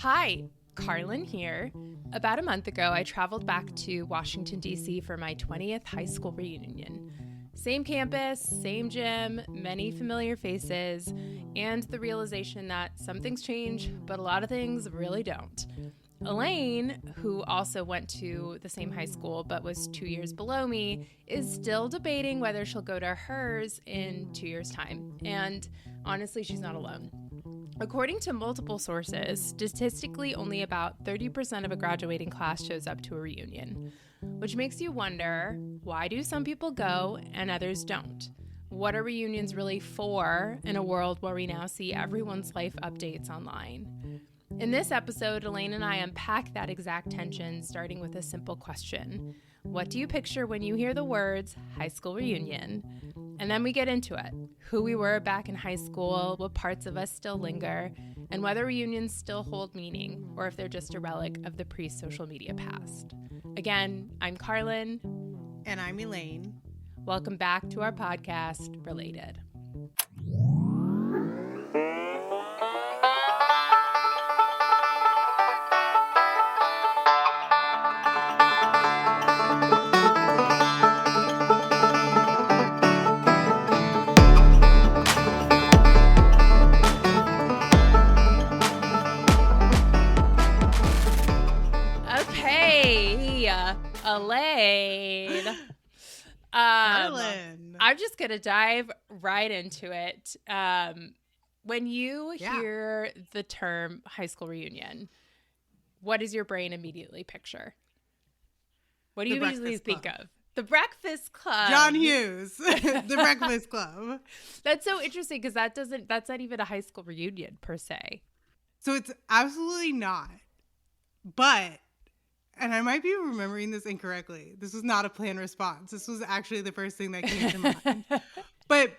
Hi, Carlyn here. About a month ago, I traveled back to Washington, D.C. for my 20th high school reunion. Same campus, same gym, many familiar faces, and the realization that some things change, but a lot of things really don't. Elaine, who also went to the same high school but was 2 years below me, is still debating whether she'll go to hers in 2 years' time. And honestly, she's not alone. According to multiple sources, statistically only about 30% of a graduating class shows up to a reunion, which makes you wonder, why do some people go and others don't? What are reunions really for in a world where we now see everyone's life updates online? In this episode, Elaine and I unpack that exact tension, starting with a simple question. What do you picture when you hear the words high school reunion? And then we get into it. Who we were back in high school, what parts of us still linger, and whether reunions still hold meaning, or if they're just a relic of the pre-social media past. Again, I'm Carlyn. And I'm Elaine. Welcome back to our podcast, Related. Elaine. I'm just going to dive right into it. When you hear the term high school reunion, what does your brain immediately picture? What do you usually think of? The Breakfast Club. John Hughes. The Breakfast Club. That's so interesting because that's not even a high school reunion per se. So it's absolutely not. But, and I might be remembering this incorrectly, this was not a planned response. This was actually the first thing that came to mind. But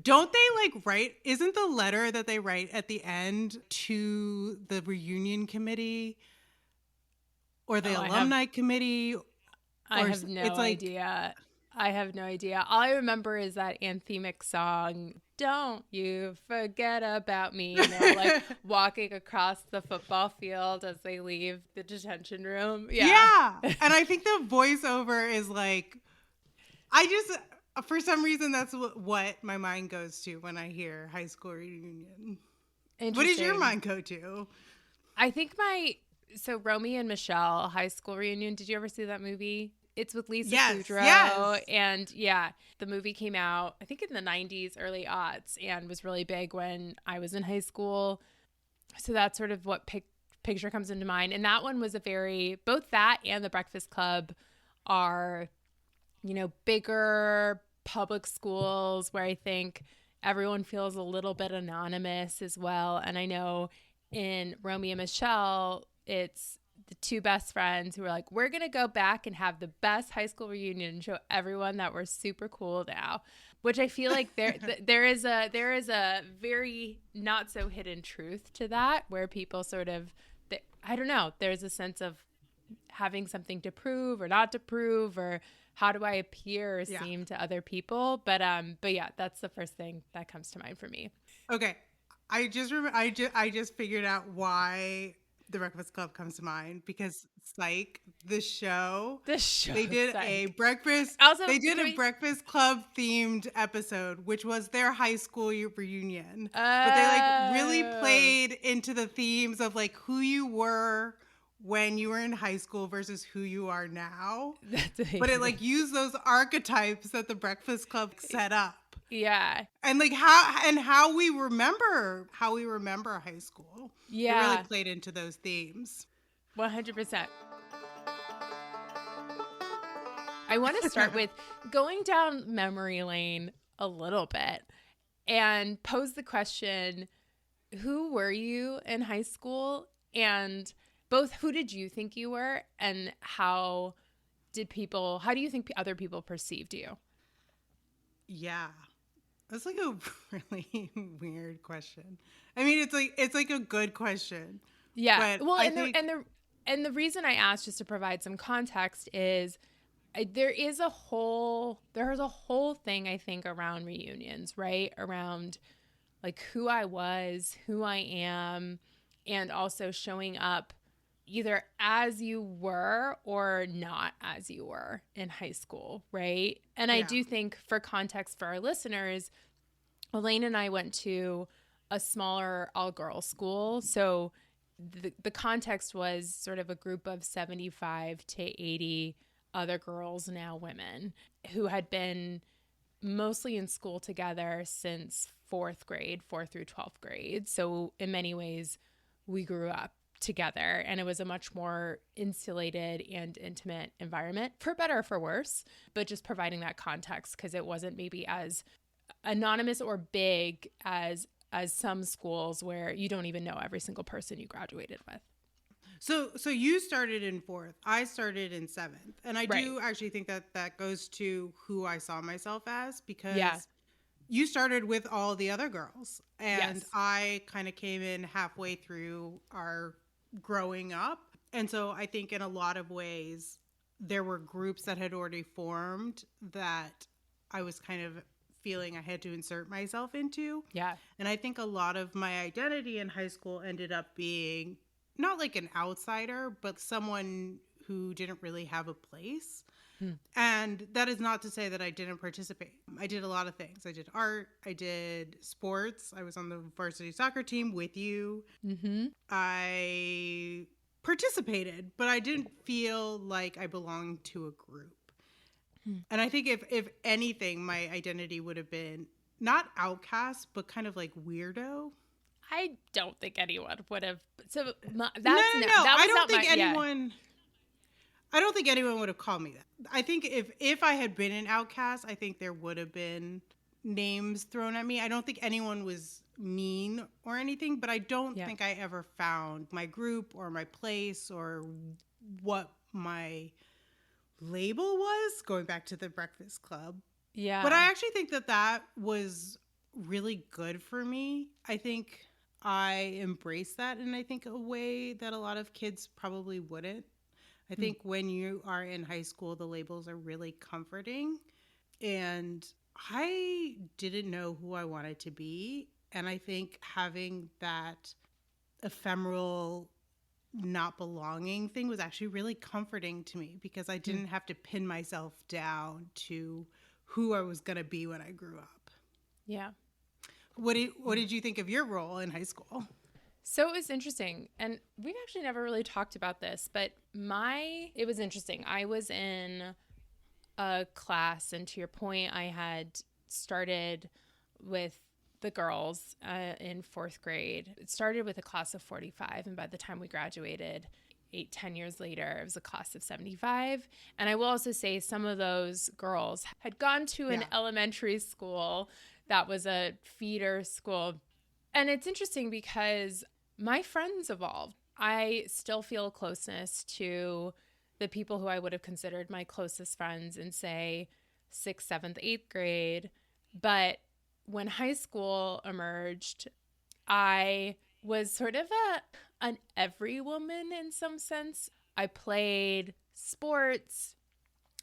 don't they write, isn't the letter that they write at the end to the reunion committee or the alumni committee? I have no idea. I have no idea. All I remember is that anthemic song, Don't You Forget About Me. And they're walking across the football field as they leave the detention room. Yeah. And I think the voiceover is for some reason, that's what my mind goes to when I hear high school reunion. What does your mind go to? I think Romy and Michelle high school reunion. Did you ever see that movie? It's with Lisa Kudrow. Yes. And the movie came out, I think in the 90s, early aughts, and was really big when I was in high school. So that's sort of what picture comes into mind. And that one was both that and The Breakfast Club are, bigger public schools where I think everyone feels a little bit anonymous as well. And I know in Romy and Michelle, it's the two best friends who are we're going to go back and have the best high school reunion and show everyone that we're super cool now, which I feel like there is a very not so hidden truth to that, where people sort of, I don't know, there's a sense of having something to prove or not to prove, or how do I appear or seem to other people. But yeah, that's the first thing that comes to mind for me. Okay. I just figured out why The Breakfast Club comes to mind, because Psych, the show they did Psych. a breakfast Breakfast Club themed episode, which was their high school reunion. But they really played into the themes of who you were when you were in high school versus who you are now. That's amazing. But it used those archetypes that the Breakfast Club set up. Yeah. And how we remember high school. Yeah. It really played into those themes. 100%. I want to start with going down memory lane a little bit and pose the question, who were you in high school? And both, who did you think you were, and how do you think other people perceived you? Yeah. That's a really weird question. I mean, it's a good question. Yeah. But well, and the reason I asked, just to provide some context, is there's a whole thing, I think, around reunions, right? Around who I was, who I am, and also showing up either as you were or not as you were in high school, right? And I do think, for context for our listeners, Elaine and I went to a smaller all-girls school. So the context was sort of a group of 75 to 80 other girls, now women, who had been mostly in school together since fourth through 12th grade. So in many ways, we grew up together, and it was a much more insulated and intimate environment, for better or for worse, but just providing that context, because it wasn't maybe as anonymous or big as some schools where you don't even know every single person you graduated with. So you started in fourth. I started in seventh. And I do actually think that goes to who I saw myself as, because you started with all the other girls. And I kind of came in halfway through our growing up. And so I think in a lot of ways, there were groups that had already formed that I was kind of feeling I had to insert myself into. Yeah. And I think a lot of my identity in high school ended up being not like an outsider, but someone who didn't really have a place. And that is not to say that I didn't participate. I did a lot of things. I did art. I did sports. I was on the varsity soccer team with you. I participated, but I didn't feel like I belonged to a group. And I think if anything, my identity would have been not outcast, but kind of like weirdo. I don't think anyone would have. So that's no. That was I don't think my, anyone. I don't think anyone would have called me that. I think if I had been an outcast, I think there would have been names thrown at me. I don't think anyone was mean or anything, but I don't think I ever found my group or my place or what my label was, going back to the Breakfast Club. Yeah. But I actually think that was really good for me. I think I embraced that in, I think, a way that a lot of kids probably wouldn't. I think when you are in high school, the labels are really comforting. And I didn't know who I wanted to be. And I think having that ephemeral not belonging thing was actually really comforting to me, because I didn't have to pin myself down to who I was going to be when I grew up. Yeah. What did you think of your role in high school? So it was interesting, and we've actually never really talked about this, but it was interesting. I was in a class, and to your point, I had started with the girls in fourth grade. It started with a class of 45, and by the time we graduated 10 years later, it was a class of 75. And I will also say some of those girls had gone to an elementary school that was a feeder school. And it's interesting because my friends evolved. I still feel closeness to the people who I would have considered my closest friends in, say, 6th, 7th, 8th grade. But when high school emerged, I was sort of an every woman in some sense. I played sports.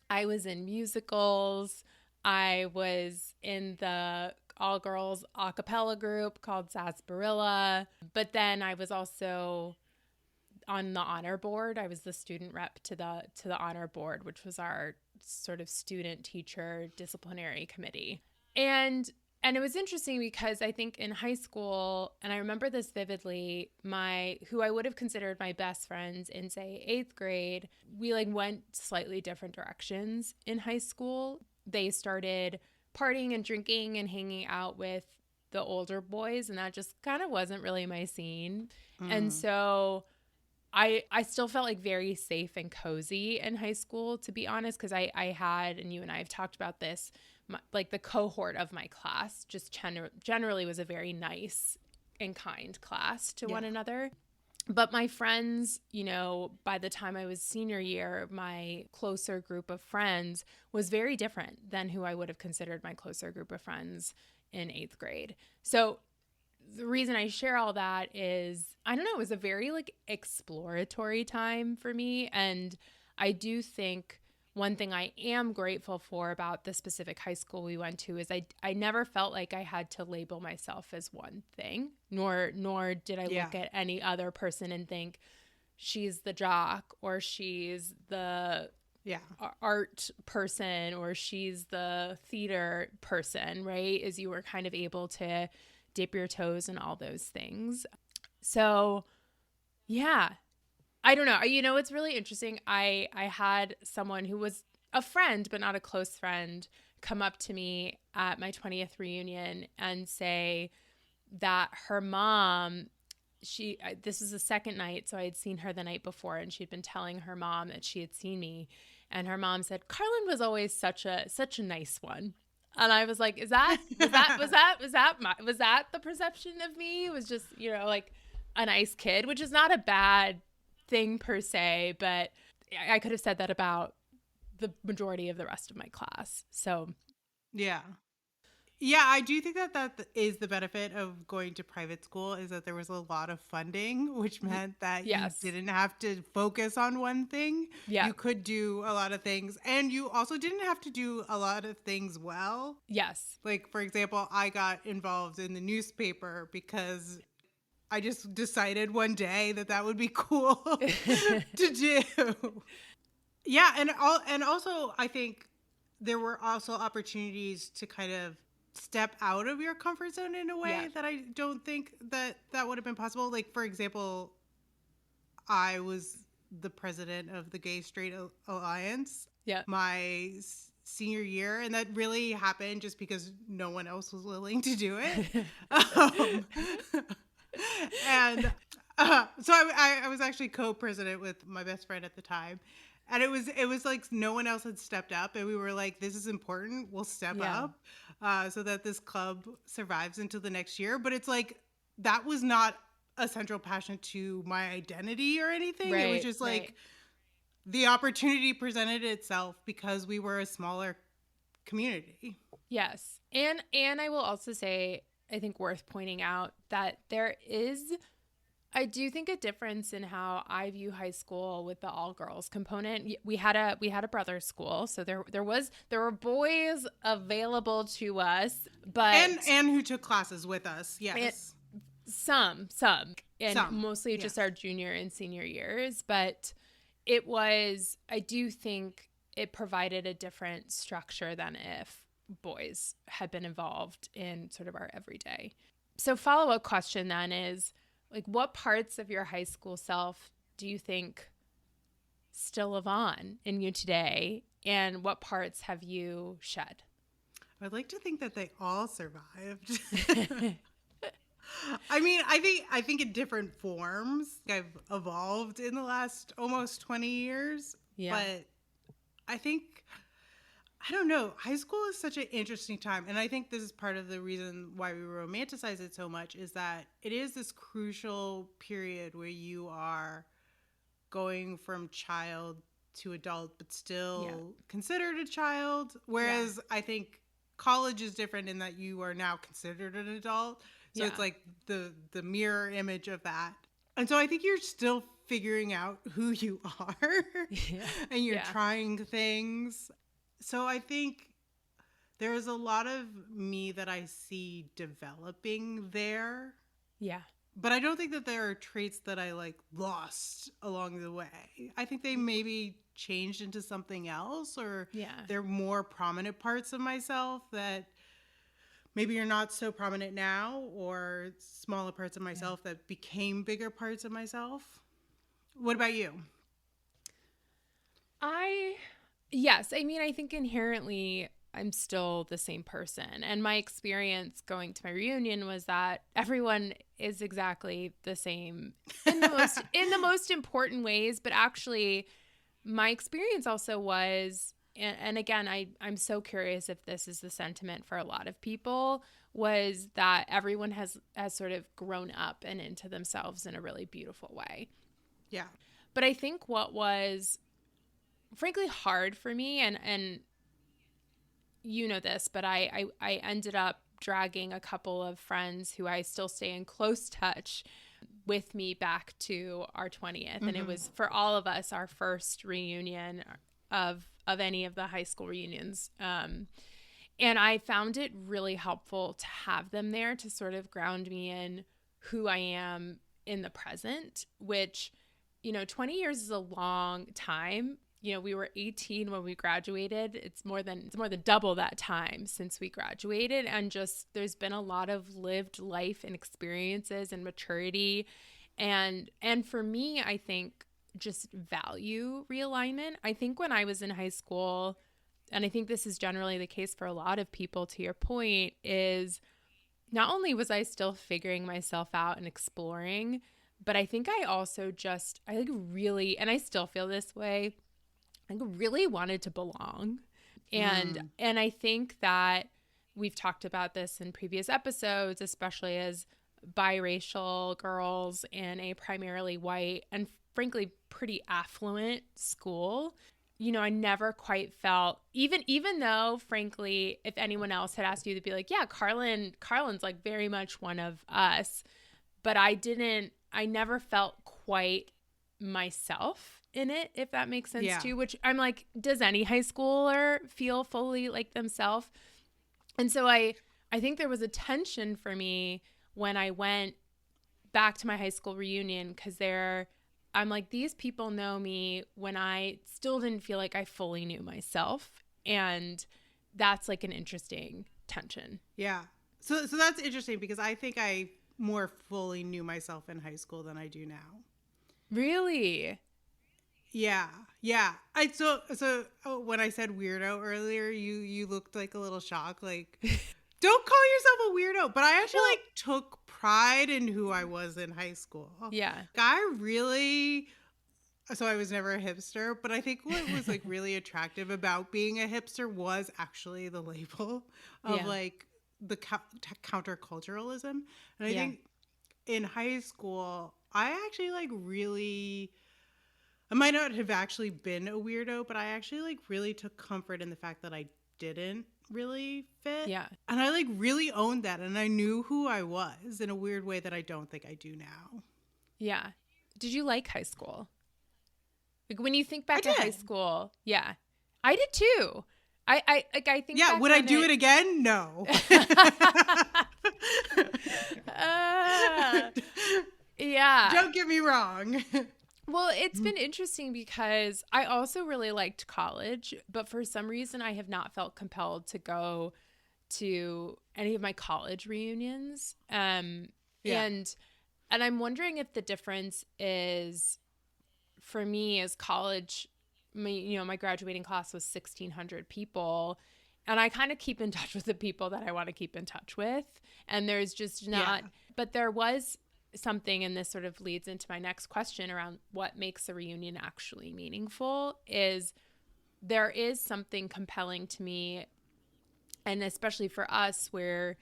I was in musicals. I was in the all-girls a cappella group called Sarsaparilla. But then I was also on the honor board. I was the student rep to the honor board, which was our sort of student teacher disciplinary committee. And it was interesting because I think in high school, and I remember this vividly, who I would have considered my best friends in, say, 8th grade, we went slightly different directions in high school. They started partying and drinking and hanging out with the older boys, and that just kind of wasn't really my scene. And so I still felt very safe and cozy in high school, to be honest, because I had, and you and I have talked about this, the cohort of my class just generally was a very nice and kind class to one another. But my friends, by the time I was senior year, my closer group of friends was very different than who I would have considered my closer group of friends in 8th grade. So the reason I share all that is, I don't know, it was a very exploratory time for me. And I do think one thing I am grateful for about the specific high school we went to is I never felt like I had to label myself as one thing, nor did I look at any other person and think she's the jock or she's the art person or she's the theater person, right? As you were kind of able to dip your toes in all those things. So, yeah. I don't know. You know, it's really interesting. I had someone who was a friend, but not a close friend, come up to me at my 20th reunion and say that her mom, this is the second night, so I had seen her the night before, and she'd been telling her mom that she had seen me, and her mom said, Carlyn was always such a nice one. And I was like, was that the perception of me? It was just, you know, like a nice kid, which is not a bad thing per se, but I could have said that about the majority of the rest of my class. So yeah, I do think that is the benefit of going to private school, is that there was a lot of funding, which meant that you didn't have to focus on one thing. You could do a lot of things, and you also didn't have to do a lot of things well. Like, for example, I got involved in the newspaper because I just decided one day that would be cool to do. Yeah, and also I think there were also opportunities to kind of step out of your comfort zone in a way that I don't think that would have been possible. Like, for example, I was the president of the Gay Straight Alliance my senior year, and that really happened just because no one else was willing to do it. And so I was actually co-president with my best friend at the time, and it was like no one else had stepped up, and we were like, this is important, we'll step up so that this club survives until the next year. But it's like, that was not a central passion to my identity or anything. It was just like the opportunity presented itself because we were a smaller community. Yes. And I will also say, I think worth pointing out that there is, I do think, a difference in how I view high school with the all girls component. We had a brothers school, so there were boys available to us, but and who took classes with us. Yes. Some, and mostly just our junior and senior years, but I do think it provided a different structure than if boys had been involved in sort of our everyday. So follow-up question then is, like, what parts of your high school self do you think still live on in you today, and what parts have you shed? I'd like to think that they all survived. I mean, I think in different forms. I've evolved in the last almost 20 years, but I think, I don't know, high school is such an interesting time. And I think this is part of the reason why we romanticize it so much, is that it is this crucial period where you are going from child to adult, but still considered a child. Whereas I think college is different in that you are now considered an adult. So it's like the mirror image of that. And so I think you're still figuring out who you are and you're trying things. So I think there's a lot of me that I see developing there. Yeah. But I don't think that there are traits that I like lost along the way. I think they maybe changed into something else, or they're more prominent parts of myself that maybe are not so prominent now, or smaller parts of myself that became bigger parts of myself. What about you? Yes. I mean, I think inherently I'm still the same person. And my experience going to my reunion was that everyone is exactly the same in the most important ways. But actually, my experience also was, and again, I'm so curious if this is the sentiment for a lot of people, was that everyone has sort of grown up and into themselves in a really beautiful way. Yeah. But I think what was frankly hard for me, and you know this, but I ended up dragging a couple of friends who I still stay in close touch with me back to our 20th. Mm-hmm. And it was, for all of us, our first reunion of any of the high school reunions. And I found it really helpful to have them there to sort of ground me in who I am in the present, which, 20 years is a long time. We were 18 when we graduated. It's more than double that time since we graduated. And just, there's been a lot of lived life and experiences and maturity. And for me, I think just value realignment. I think when I was in high school, and I think this is generally the case for a lot of people, to your point, is not only was I still figuring myself out and exploring, but I think I also really, and I still feel this way, I really wanted to belong. And I think that we've talked about this in previous episodes, especially as biracial girls in a primarily white and frankly pretty affluent school. I never quite felt, even though, frankly, if anyone else had asked you, to be like, yeah, Carlyn's like very much one of us. But I never felt quite myself in it, if that makes sense too, which I'm like, does any high schooler feel fully like themselves? And so I think there was a tension for me when I went back to my high school reunion, because I'm like, these people know me when I still didn't feel like I fully knew myself. And that's like an interesting tension. Yeah. So that's interesting, because I think I more fully knew myself in high school than I do now. Really? Yeah. So when I said weirdo earlier, you looked like a little shocked, like, don't call yourself a weirdo. But I actually took pride in who I was in high school. Yeah. So I was never a hipster, but I think what was like really attractive about being a hipster was actually the label of like the counterculturalism. And I think in high school, I actually I might not have actually been a weirdo, but I actually really took comfort in the fact that I didn't really fit. Yeah. And I really owned that, and I knew who I was in a weird way that I don't think I do now. Yeah. Did you like high school? Like, when you think back to high school, yeah. I did too. I think yeah, would I do it again? No. Yeah. Don't get me wrong. Well, it's been interesting because I also really liked college, but for some reason I have not felt compelled to go to any of my college reunions. And I'm wondering if the difference is, for me, as college, my graduating class was 1,600 people, and I kind of keep in touch with the people that I want to keep in touch with. And there's just not, but there was something, and this sort of leads into my next question around what makes a reunion actually meaningful, is there is something compelling to me, and especially for us, where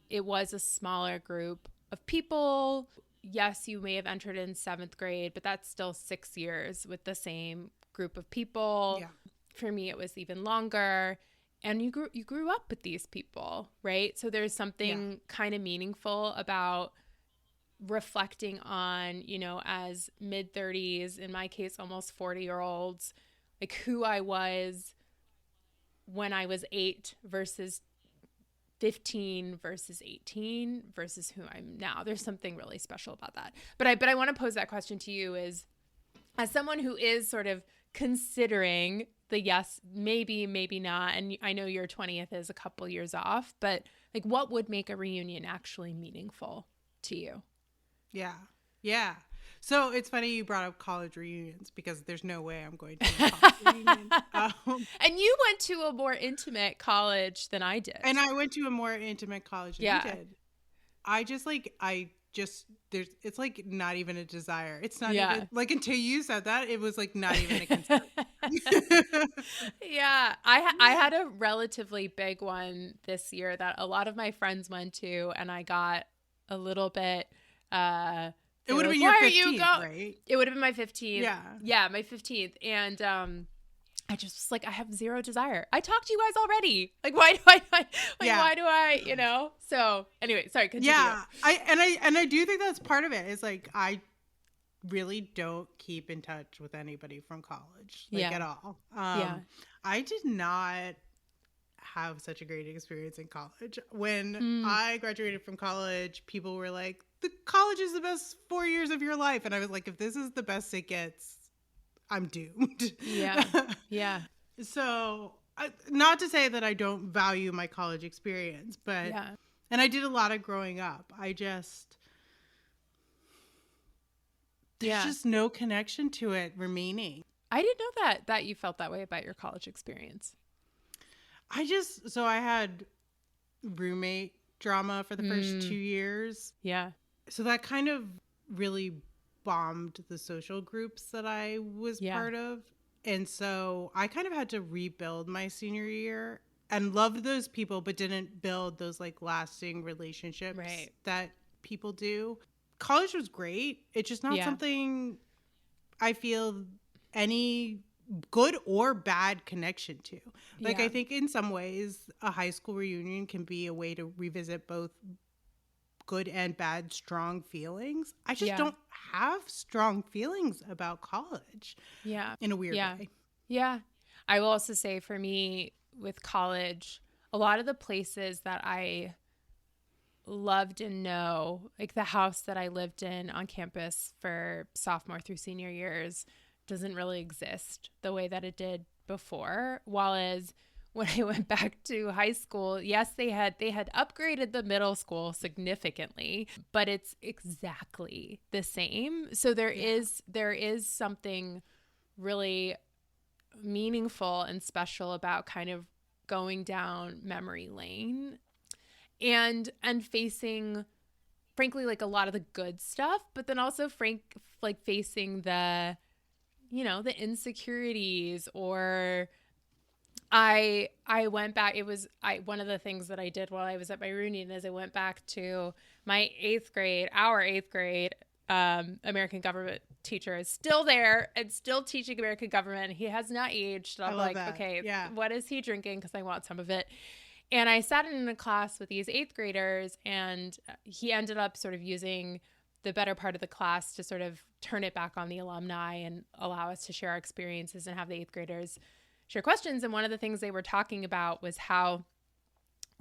it was a smaller group of people. Yes, you may have entered in 7th grade, but that's still 6 years with the same group of people. Yeah. For me, it was even longer. And you grew up with these people, right? So there's something kind of meaningful about reflecting on, as mid-30s, in my case, almost 40-year-olds, like who I was when I was 8 versus 15 versus 18 versus who I'm now. There's something really special about that. But I want to pose that question to you, is, as someone who is sort of considering the yes, maybe not, and I know your 20th is a couple years off, but like, what would make a reunion actually meaningful to you? Yeah. So it's funny you brought up college reunions, because there's no way I'm going to a college reunion. And you went to a more intimate college than I did. And I went to a more intimate college than you did. It's like not even a desire. It's not even like, until you said that, it was like not even a concern. Yeah. I had a relatively big one this year that a lot of my friends went to, and I got a little bit, it would have been your 15th, right? It would have been my 15th. Yeah, my 15th. And I just was like, I have zero desire. I talked to you guys already. Like, why do I, So anyway, sorry, continue. Yeah, I do think that's part of it. Is like, really don't keep in touch with anybody from college, like Yeah. at all. Yeah. I did not have such a great experience in college. When Mm. I graduated from college, people were like, the college is the best 4 years of your life. And I was like, if this is the best it gets, I'm doomed. Yeah. Yeah. So, not to say that I don't value my college experience, but, Yeah. and I did a lot of growing up. There's Yeah. just no connection to it remaining. I didn't know that you felt that way about your college experience. So I had roommate drama for the first 2 years. Yeah. So that kind of really bombed the social groups that I was part of. And so I kind of had to rebuild my senior year and loved those people, but didn't build those like lasting relationships that people do. College was great. It's just not something I feel any good or bad connection to. Like, I think in some ways a high school reunion can be a way to revisit both good and bad strong feelings. I just don't have strong feelings about college. Yeah. In a weird way. Yeah. I will also say for me with college, a lot of the places that I loved and know, like the house that I lived in on campus for sophomore through senior years, doesn't really exist the way that it did before. While as when I went back to high school, yes, they had upgraded the middle school significantly, but it's exactly the same. So there is something really meaningful and special about kind of going down memory lane and facing, frankly, like a lot of the good stuff, but then also facing the, you know, the insecurities. Or I went back. One of the things that I did while I was at my reunion is I went back to my our eighth grade American government teacher is still there and still teaching American government. He has not aged. I'm like, that. Okay, what is he drinking? Because I want some of it. And I sat in a class with these eighth graders, and he ended up sort of using the better part of the class to sort of turn it back on the alumni and allow us to share our experiences and have the eighth graders share questions. And one of the things they were talking about was how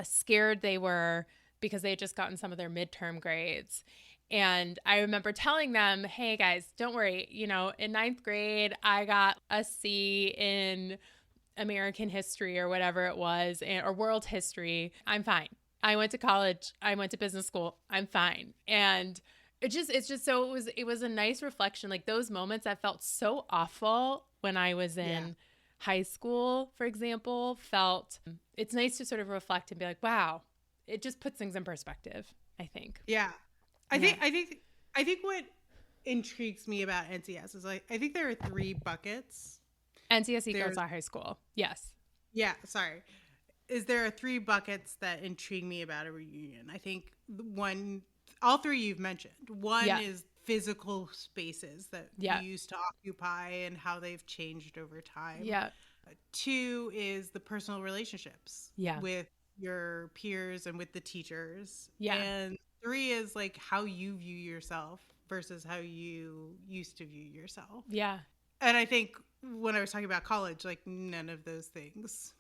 scared they were because they had just gotten some of their midterm grades. And I remember telling them, hey guys, don't worry. You know, in ninth grade, I got a C in American history or whatever it was, or world history. I'm fine. I went to college. I went to business school. I'm fine. And it was a nice reflection. Like those moments that felt so awful when I was in high school, for example, it's nice to sort of reflect and be like, wow, it just puts things in perspective, I think. Yeah. I think what intrigues me about NCS is like, I think there are 3 buckets. NCS equals our high school. Yes. Yeah. Sorry. There are 3 buckets that intrigue me about a reunion. I think all 3 you've mentioned. One is physical spaces that you used to occupy and how they've changed over time. Yeah. 2 is the personal relationships with your peers and with the teachers. Yeah. And 3 is like how you view yourself versus how you used to view yourself. Yeah. And I think when I was talking about college, like none of those things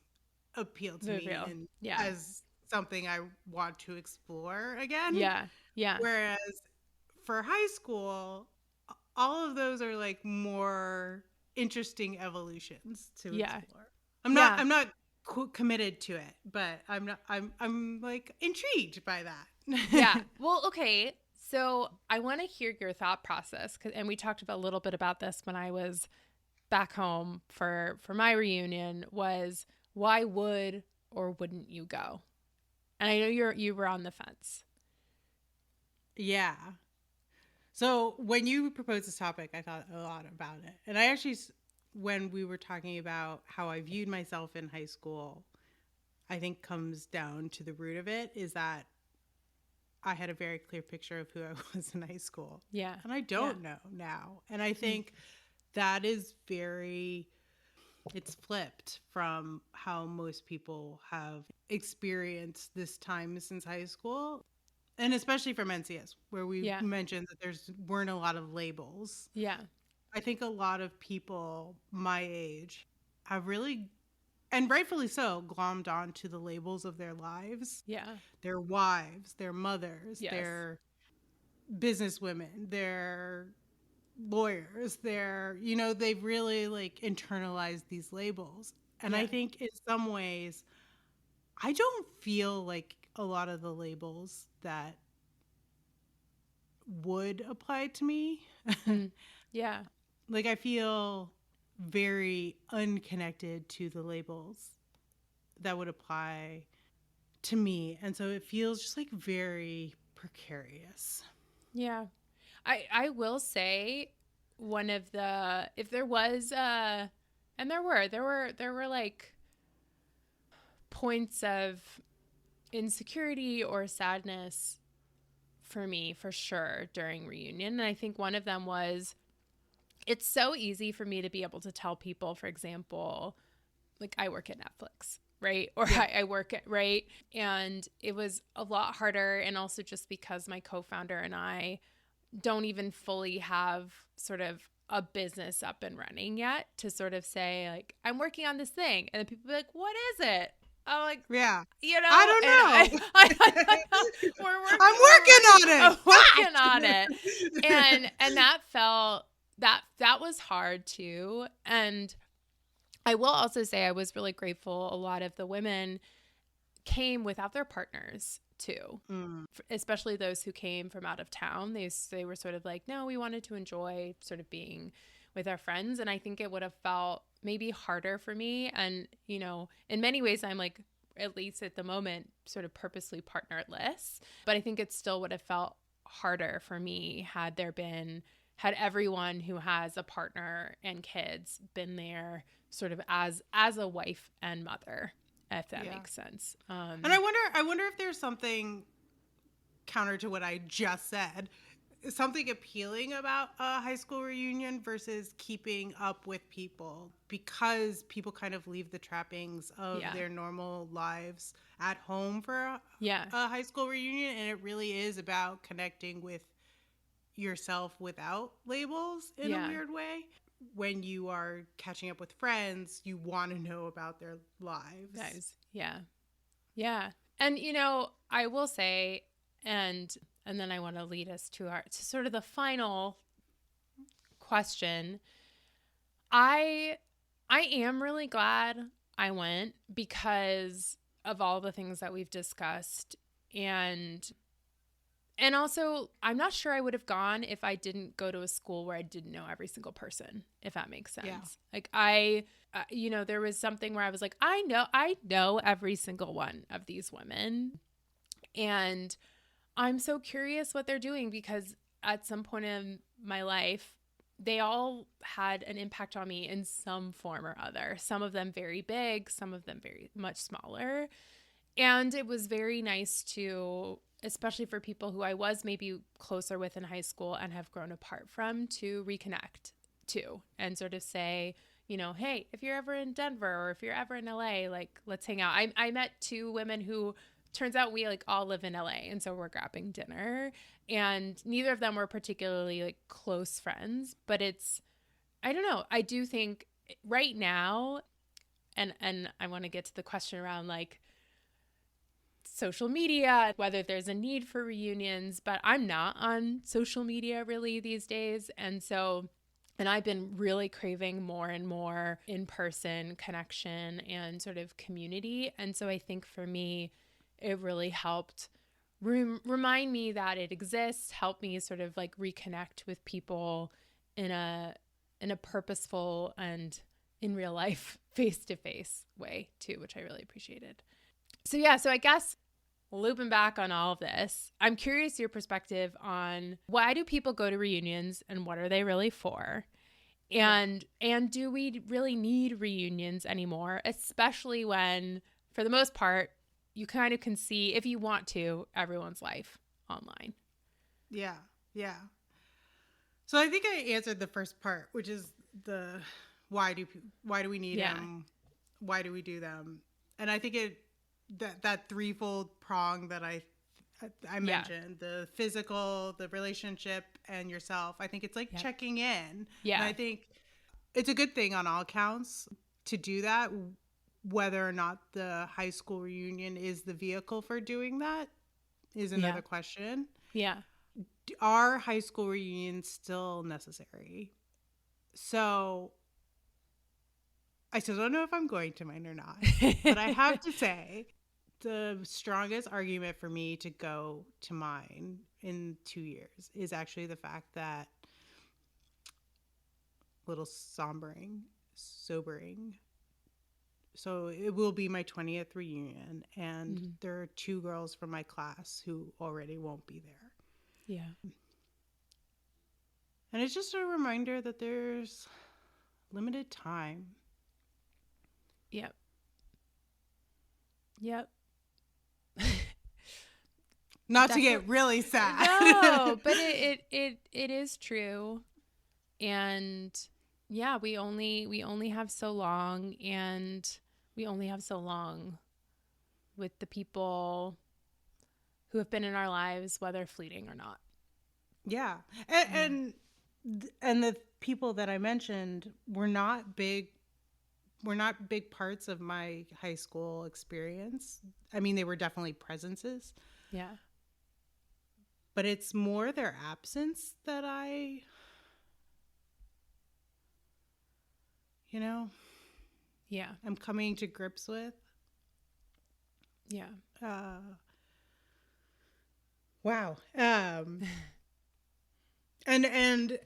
appeal to me as something I want to explore again. Yeah. Yeah. Whereas for high school, all of those are like more interesting evolutions to explore. I'm not committed to it, but I'm like intrigued by that. Yeah. Well, okay. So I want to hear your thought process, and we talked a little bit about this when I was back home for my reunion. Was why would or wouldn't you go? And I know you were on the fence. Yeah. So when you proposed this topic, I thought a lot about it, and I actually, when we were talking about how I viewed myself in high school, I think comes down to the root of it is that I had a very clear picture of who I was in high school. Yeah. And I don't know now. And I think that is it's flipped from how most people have experienced this time since high school. And especially from NCS, where we Yeah. mentioned that weren't a lot of labels. Yeah. I think a lot of people my age have really, and rightfully so, glommed onto the labels of their lives. Yeah. Their wives, their mothers, Yes. their businesswomen, their lawyers, they've really like internalized these labels. And Yeah. I think in some ways, I don't feel like a lot of the labels that would apply to me. Yeah. Like, I feel very unconnected to the labels that would apply to me. And so it feels just like very precarious. Yeah. I will say one of the, if there was and there were like points of insecurity or sadness for me for sure during reunion. And I think one of them was, it's so easy for me to be able to tell people, for example, like I work at Netflix, right? Or Yeah. I work at, right? And it was a lot harder. And also just because my co-founder and I don't even fully have sort of a business up and running yet to sort of say like, I'm working on this thing. And then people be like, what is it? I'm like, Yeah. you know, I don't know. I'm working on it. I'm working on it. And that felt, that was hard too. And I will also say I was really grateful. A lot of the women came without their partners too, especially those who came from out of town. They were sort of like, no, we wanted to enjoy sort of being with our friends. And I think it would have felt maybe harder for me. And, you know, in many ways, I'm like, at least at the moment, sort of purposely partnerless. But I think it still would have felt harder for me had everyone who has a partner and kids been there sort of as a wife and mother, if that makes sense. And I wonder if there's something counter to what I just said, something appealing about a high school reunion versus keeping up with people, because people kind of leave the trappings of their normal lives at home for a high school reunion. And it really is about connecting with yourself without labels in a weird way. When you are catching up with friends, you want to know about their lives. Yeah. And, you know, I will say, and then I want to lead us to sort of the final question. I am really glad I went because of all the things that we've discussed. And also, I'm not sure I would have gone if I didn't go to a school where I didn't know every single person, if that makes sense. Yeah. Like you know, there was something where I was like, I know every single one of these women. And I'm so curious what they're doing, because at some point in my life, they all had an impact on me in some form or other. Some of them very big, some of them very much smaller. And it was very nice to, especially for people who I was maybe closer with in high school and have grown apart from, to reconnect to and sort of say, you know, hey, if you're ever in Denver or if you're ever in LA, like, let's hang out. I met two women who, turns out we like all live in LA, and so we're grabbing dinner, and neither of them were particularly like close friends, but I don't know. I do think right now, and I want to get to the question around like social media, whether there's a need for reunions, but I'm not on social media really these days. And I've been really craving more and more in-person connection and sort of community. And so I think for me, it really helped remind me that it exists, help me sort of like reconnect with people in a purposeful and in real life face-to-face way too, which I really appreciated. So I guess looping back on all of this, I'm curious your perspective on, why do people go to reunions and what are they really for? And do we really need reunions anymore, especially when, for the most part, you kind of can see, if you want to, everyone's life online? Yeah. So I think I answered the first part, which is the why do we need them? Why do we do them? And I think that threefold prong that I I mentioned, the physical, the relationship, and yourself. I think it's like checking in. Yeah. And I think it's a good thing on all counts to do that. Whether or not the high school reunion is the vehicle for doing that is another question. Yeah. Are high school reunions still necessary? So I still don't know if I'm going to mine or not, but I have to say the strongest argument for me to go to mine in 2 years is actually the fact that little sobering. So it will be my 20th reunion, and there are 2 girls from my class who already won't be there. Yeah. And it's just a reminder that there's limited time. Yep. Not to get really sad. No, but it is true. And yeah, we only have so long, and we only have so long with the people who have been in our lives, whether fleeting or not. Yeah. And the people that I mentioned were not big parts of my high school experience. I mean, they were definitely presences. Yeah. But it's more their absence that I'm coming to grips with. Yeah. Wow. And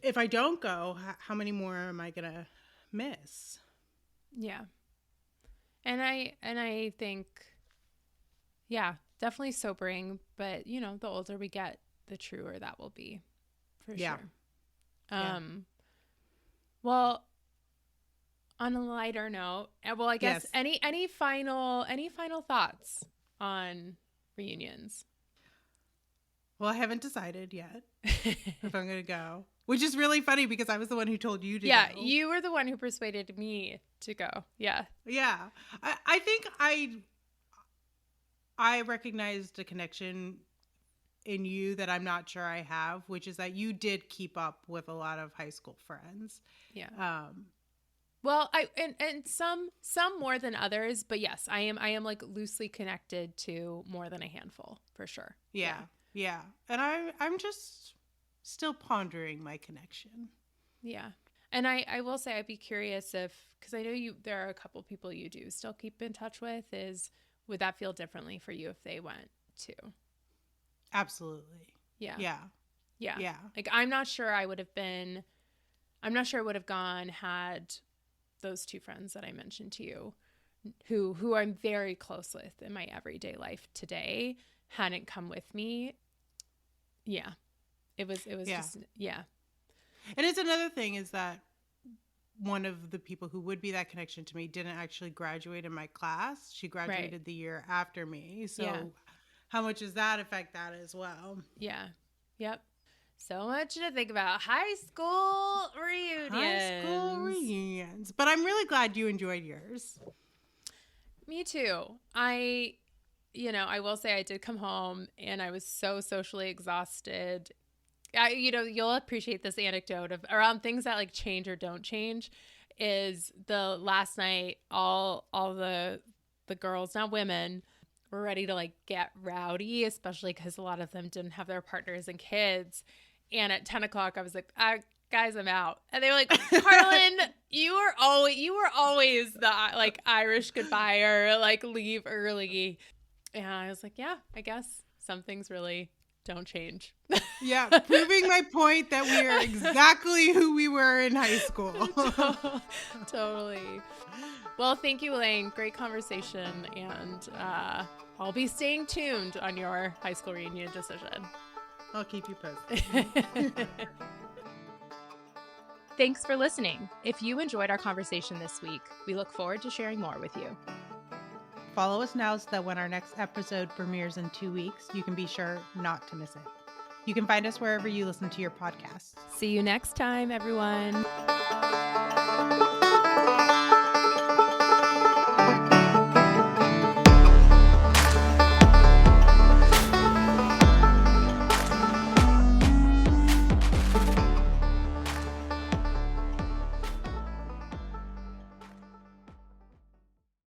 if I don't go, how many more am I gonna miss? Yeah. And I think, definitely sobering, but the older we get, the truer that will be, for sure. Well, on a lighter note, I guess any final thoughts on reunions? Well, I haven't decided yet if I'm going to go, which is really funny because I was the one who told you to go. Yeah, you were the one who persuaded me to go. Yeah. Yeah. I think I recognized a connection in you that I'm not sure I have, which is that you did keep up with a lot of high school friends. Yeah. Well, and some more than others, but yes, I am like loosely connected to more than a handful, for sure. Yeah. And I'm just still pondering my connection. Yeah. And I will say I'd be curious because I know there are a couple people you do still keep in touch with, would that feel differently for you if they went too? Absolutely. Yeah. Like I'm not sure I would have gone had those 2 friends that I mentioned to you who I'm very close with in my everyday life today hadn't come with me. Yeah. It was just, yeah. And it's another thing is that one of the people who would be that connection to me didn't actually graduate in my class. She graduated the year after me. So how much does that affect that as well? Yeah. Yep. So much to think about. High school reunions. But I'm really glad you enjoyed yours. Me too. I will say I did come home and I was so socially exhausted. You'll appreciate this anecdote of around things that like change or don't change is the last night, all the girls, not women, were ready to like get rowdy, especially because a lot of them didn't have their partners and kids. And at 10 o'clock, I was like, guys, I'm out. And they were like, Carlyn, you were always the like Irish goodbyer, like leave early. And I was like, yeah, I guess some things really don't change. Yeah, proving my point that we are exactly who we were in high school. Totally. Well, thank you, Elaine. Great conversation. And I'll be staying tuned on your high school reunion decision. I'll keep you posted. Thanks for listening. If you enjoyed our conversation this week, we look forward to sharing more with you. Follow us now so that when our next episode premieres in 2 weeks, you can be sure not to miss it. You can find us wherever you listen to your podcasts. See you next time, everyone.